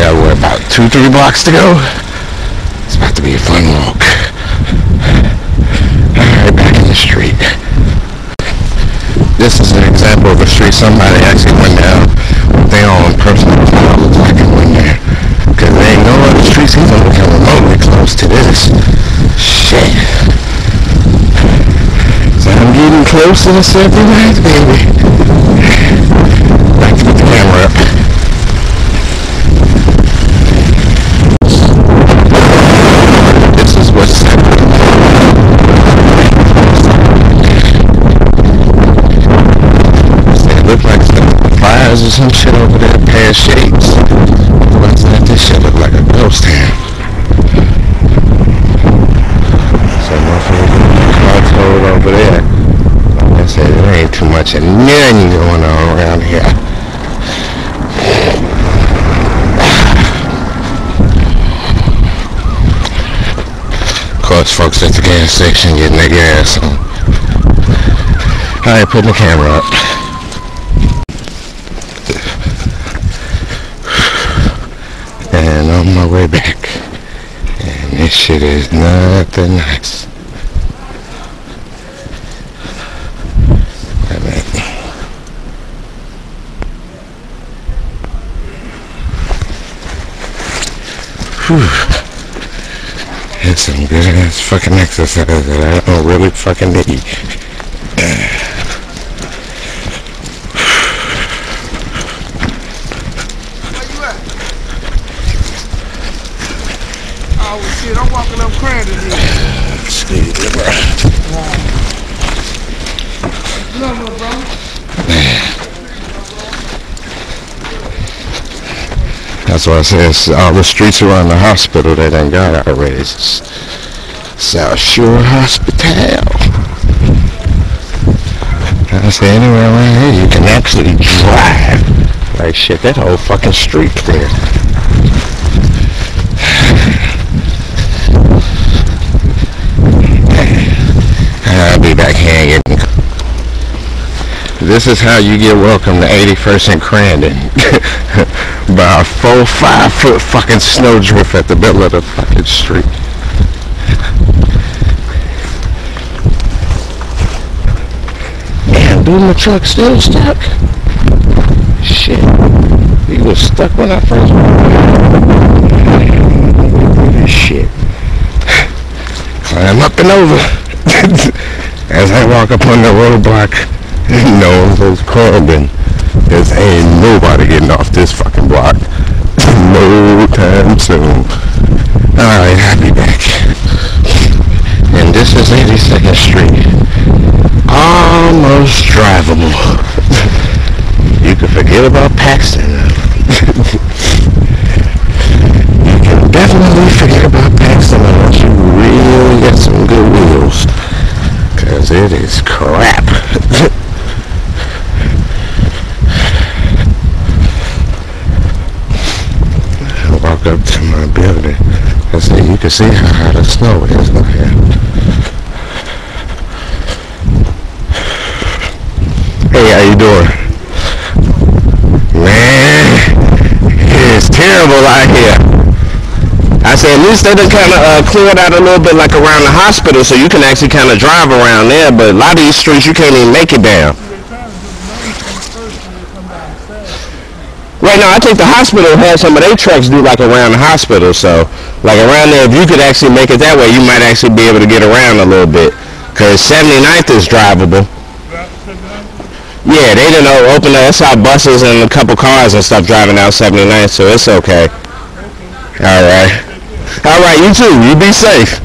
got, what, about 2-3 blocks to go? It's about to be a fun walk. Alright, back in the street. This is an example of a street somebody actually went down with their own personal knowledge. I can win there. Because there ain't no other streets even looking remotely close to this. Shit. So I'm getting close to the 79th, baby. Back to put the camera up. This is what's happening. It looked like some fires or some shit over there, pair of shades. What's that? This shit look like a ghost town. So motherfucker car towed over there. Like I said, there ain't too much of nothing going on around here. Of course, folks at the gas station getting their gas on. Alright, putting the camera up. And on my way back. And this shit is nothing nice. Wait a minute. Whew. It's some good ass fucking exercise that I don't really fucking need. Shit, I'm walking up Crandon here. Excuse me, bro. Love bro. That's why I say it's all the streets around the hospital that ain't got already. It's South Shore Hospital. I say anywhere around here you can actually drive. Like shit, that whole fucking street clear. I'll be back here getting... This is how you get welcome to 81st and Crandon. By a 4-5 foot fucking snowdrift at the middle of the fucking street. Damn, dude, my truck still stuck? Shit. He was stuck when I first went. Shit. Climb up and over. As I walk up on the roadblock, no one's carbon. Cause ain't nobody getting off this fucking block. No time soon. Alright, I'll be back. And this is 82nd Street. Almost drivable. You can forget about Paxton. You can definitely forget about Paxton unless you really get some good wheels. Cause it is crap. I walk up to my building. I say, you can see how high the snow is. Look here. Hey, how you doing? Man, it is terrible out here. I say at least they done kind of cleared out a little bit like around the hospital so you can actually kind of drive around there, but a lot of these streets you can't even make it down. Right now I think the hospital has some of their trucks do like around the hospital, so like around there if you could actually make it that way you might actually be able to get around a little bit because 79th is drivable. Yeah, they didn't open up, that's how buses and a couple cars and stuff driving out 79th, so it's okay. Alright. Alright, you too. You be safe.